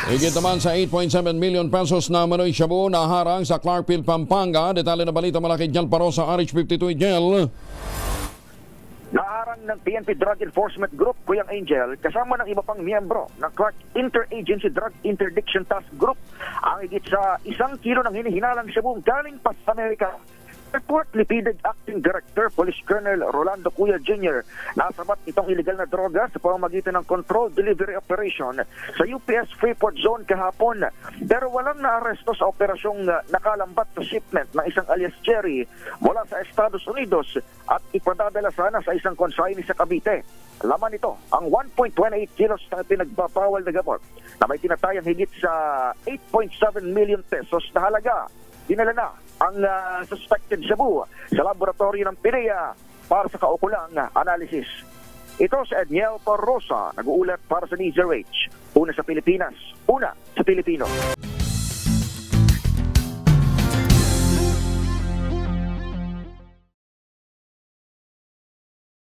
Higit naman sa 8.7 million pesos na manoy shabu na harang sa Clarkville, Pampanga. Detalye na balita mula kay Jel Paro sa RH52 Jel. Naharang ng PNP Drug Enforcement Group, Kuyang Angel, kasama ng iba pang miyembro ng Clark Interagency Drug Interdiction Task Group ang higit sa 1 kilo ng hinihinalang shabu galing pa sa Amerika. Report Lipided Acting Director Police Colonel Rolando Cuya Jr. Nasabat itong illegal na droga sa pamamagitan ng Controlled Delivery Operation sa UPS Freeport Zone kahapon. Pero walang naaresto sa operasyong nakalambat sa shipment ng isang alias Jerry mula sa Estados Unidos at ipadadala sana sa isang consignee sa Cavite. Laman nito ang 1.28 kilos na pinagbabawal na gamot na may tinatayang higit sa 8.7 million pesos na halaga. Dinala na ang suspected shabu sa laboratorio ng PIDEA para sa kaukulang analysis. Ito si Edniel Parrosa, nag-uulat para sa News RH. Una sa Pilipinas, una sa Pilipino.